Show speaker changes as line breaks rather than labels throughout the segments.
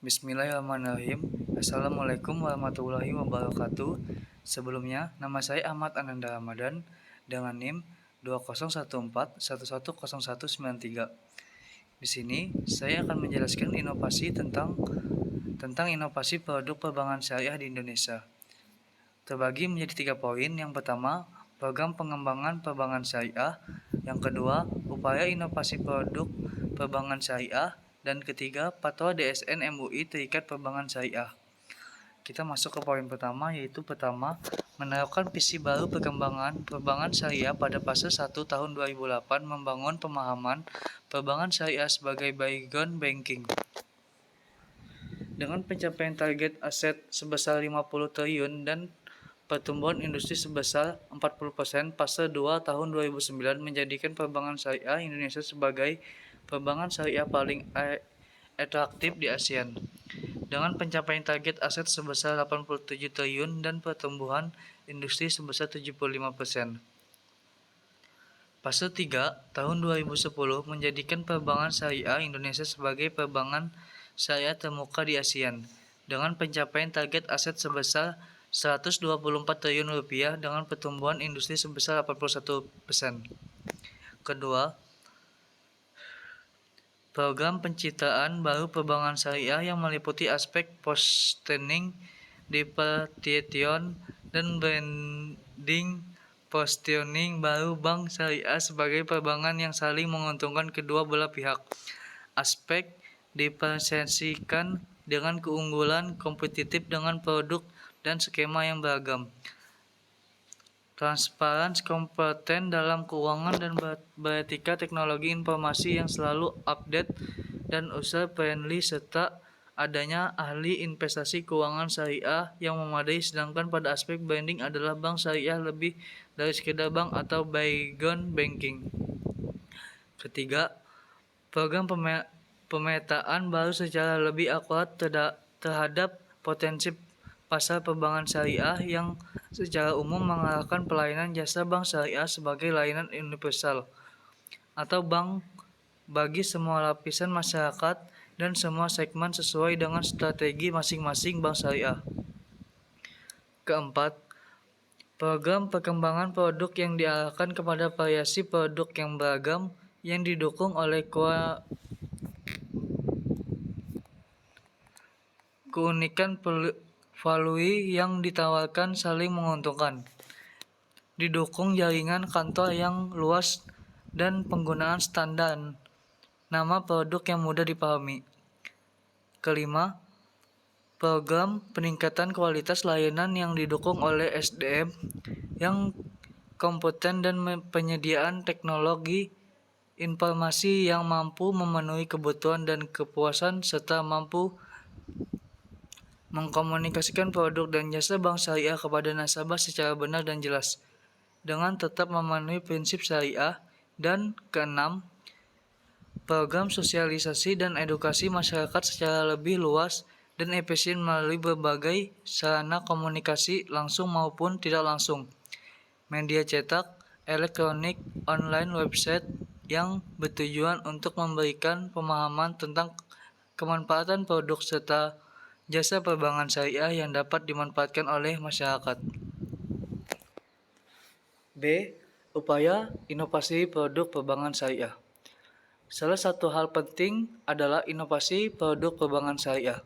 Bismillahirrahmanirrahim. Assalamualaikum warahmatullahi wabarakatuh. Sebelumnya, nama saya Ahmad Ananda Ramadan dengan NIM 2014110193. Di sini saya akan menjelaskan inovasi tentang inovasi produk perbankan syariah di Indonesia. Terbagi menjadi 3 poin. Yang pertama, program pengembangan perbankan syariah. Yang kedua, upaya inovasi produk perbankan syariah. Dan ketiga, Fatwa DSN MUI terikat perbankan syariah. Kita masuk ke poin pertama, yaitu pertama, menerapkan visi baru perkembangan perbankan syariah pada fase 1 tahun 2008, membangun pemahaman perbankan syariah sebagai background banking. Dengan pencapaian target aset sebesar 50 triliun dan pertumbuhan industri sebesar 40%, fase 2 tahun 2009 menjadikan perbankan syariah Indonesia sebagai perbankan syariah paling atraktif di ASEAN. Dengan pencapaian target aset sebesar 87 triliun dan pertumbuhan industri sebesar 75%. Fase 3 tahun 2010 menjadikan perbankan syariah Indonesia sebagai perbankan syariah termuka di ASEAN dengan pencapaian target aset sebesar 124 triliun rupiah dengan pertumbuhan industri sebesar 81%. Kedua, program pencitraan baru perbankan syariah yang meliputi aspek positioning, differentiation, dan branding. Positioning baru bank syariah sebagai perbankan yang saling menguntungkan kedua belah pihak. Aspek diferensiasikan dengan keunggulan kompetitif dengan produk dan skema yang beragam. Transparan, kompeten dalam keuangan dan beretika teknologi informasi yang selalu update dan user friendly, serta adanya ahli investasi keuangan syariah yang memadai. Sedangkan pada aspek branding adalah bank syariah lebih dari sekedar bank atau background banking. Ketiga, program pemetaan baru secara lebih akurat terhadap potensi pasar perbankan syariah yang secara umum mengarahkan pelayanan jasa bank syariah sebagai layanan universal atau bank bagi semua lapisan masyarakat dan semua segmen sesuai dengan strategi masing-masing bank syariah. Keempat, program perkembangan produk yang diarahkan kepada variasi produk yang beragam yang didukung oleh keunikan value yang ditawarkan saling menguntungkan, didukung jaringan kantor yang luas dan penggunaan standar nama produk yang mudah dipahami. Kelima, program peningkatan kualitas layanan yang didukung oleh SDM yang kompeten dan penyediaan teknologi informasi yang mampu memenuhi kebutuhan dan kepuasan serta mampu mengkomunikasikan produk dan jasa bank syariah kepada nasabah secara benar dan jelas, dengan tetap memenuhi prinsip syariah. Dan keenam, program sosialisasi dan edukasi masyarakat secara lebih luas dan efisien melalui berbagai sarana komunikasi langsung maupun tidak langsung, media cetak, elektronik, online, website, yang bertujuan untuk memberikan pemahaman tentang kemanfaatan produk serta jasa perbankan syariah yang dapat dimanfaatkan oleh masyarakat. B. Upaya inovasi produk perbankan syariah. Salah satu hal penting adalah inovasi produk perbankan syariah.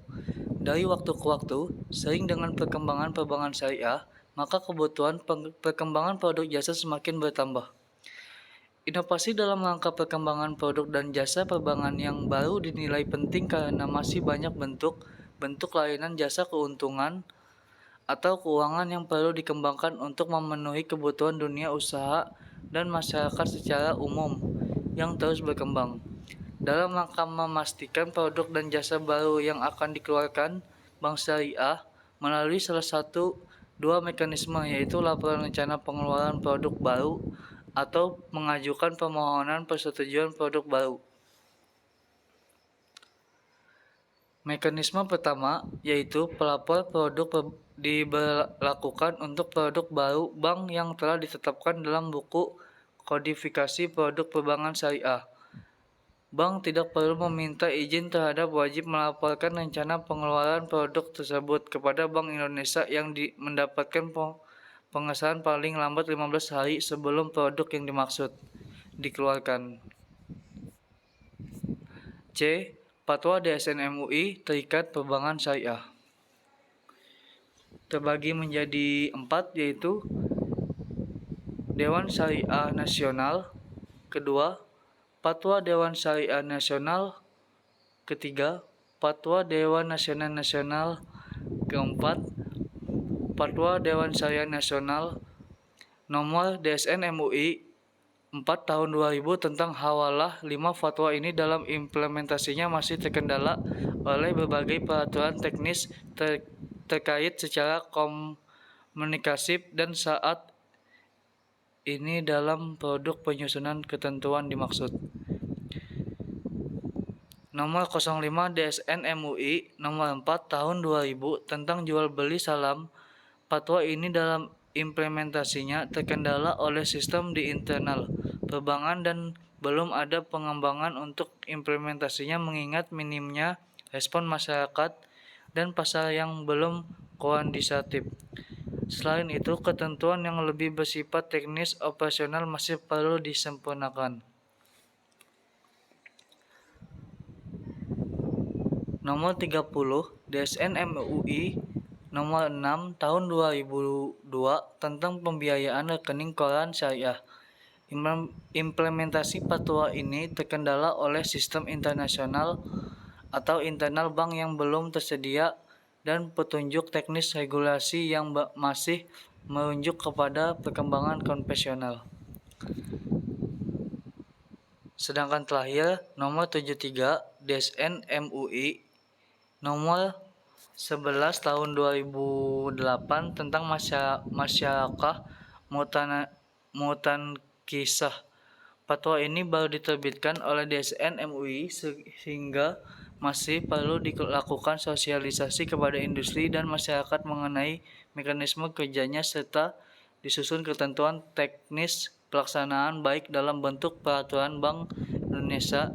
Dari waktu ke waktu, sering dengan perkembangan perbankan syariah, maka kebutuhan perkembangan produk jasa semakin bertambah. Inovasi dalam rangka perkembangan produk dan jasa perbankan yang baru dinilai penting karena masih banyak bentuk layanan jasa keuntungan atau keuangan yang perlu dikembangkan untuk memenuhi kebutuhan dunia usaha dan masyarakat secara umum yang terus berkembang. Dalam rangka memastikan produk dan jasa baru yang akan dikeluarkan, Bank Syariah melalui salah satu dua mekanisme, yaitu laporan rencana pengeluaran produk baru atau mengajukan permohonan persetujuan produk baru. Mekanisme pertama, yaitu pelapor produk diberlakukan untuk produk baru bank yang telah ditetapkan dalam buku kodifikasi produk perbankan syariah. Bank tidak perlu meminta izin terhadap wajib melaporkan rencana pengeluaran produk tersebut kepada Bank Indonesia yang mendapatkan pengesahan paling lambat 15 hari sebelum produk yang dimaksud dikeluarkan. C. Fatwa DSN MUI terikat perbankan syariah. Terbagi menjadi 4, yaitu Dewan Syariah Nasional. Kedua, Fatwa Dewan Syariah Nasional. Ketiga, Fatwa Dewan Nasional. Keempat, Fatwa Dewan Syariah Nasional Nomor DSN MUI 4 tahun 2000 tentang hawalah. 5 fatwa ini dalam implementasinya masih terkendala oleh berbagai peraturan teknis terkait secara komunikasif dan saat ini dalam produk penyusunan ketentuan dimaksud. Nomor 05 DSN MUI Nomor 4 tahun 2000 tentang jual beli salam. Fatwa ini dalam implementasinya terkendala oleh sistem di internal perbankan dan belum ada pengembangan untuk implementasinya mengingat minimnya respon masyarakat dan pasar yang belum kuantitatif. Selain itu, ketentuan yang lebih bersifat teknis operasional masih perlu disempurnakan. Nomor 30 DSN MUI Nomor 6 tahun 2002 tentang pembiayaan rekening koran syariah. Implementasi fatwa ini terkendala oleh sistem internasional atau internal bank yang belum tersedia dan petunjuk teknis regulasi yang masih merujuk kepada perkembangan konvensional. Sedangkan terakhir, nomor 73 DSN MUI Nomor 11 tahun 2008 tentang masyarakat mutan kisah. Fatwa ini baru diterbitkan oleh DSN MUI sehingga masih perlu dilakukan sosialisasi kepada industri dan masyarakat mengenai mekanisme kerjanya serta disusun ketentuan teknis pelaksanaan baik dalam bentuk peraturan Bank Indonesia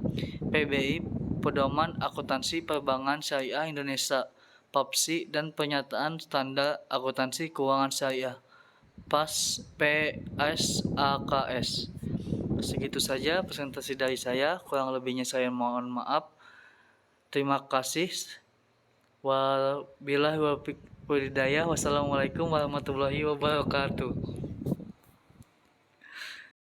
PBI, Pedoman Akuntansi Perbankan Syariah Indonesia (PAPSI) dan Pernyataan Standar Akuntansi Keuangan Syariah PSAKS. Segitu saja presentasi dari saya, kurang lebihnya saya mohon maaf. Terima kasih. Wabillahi taufiq wal hidayah. Wassalamualaikum warahmatullahi wabarakatuh.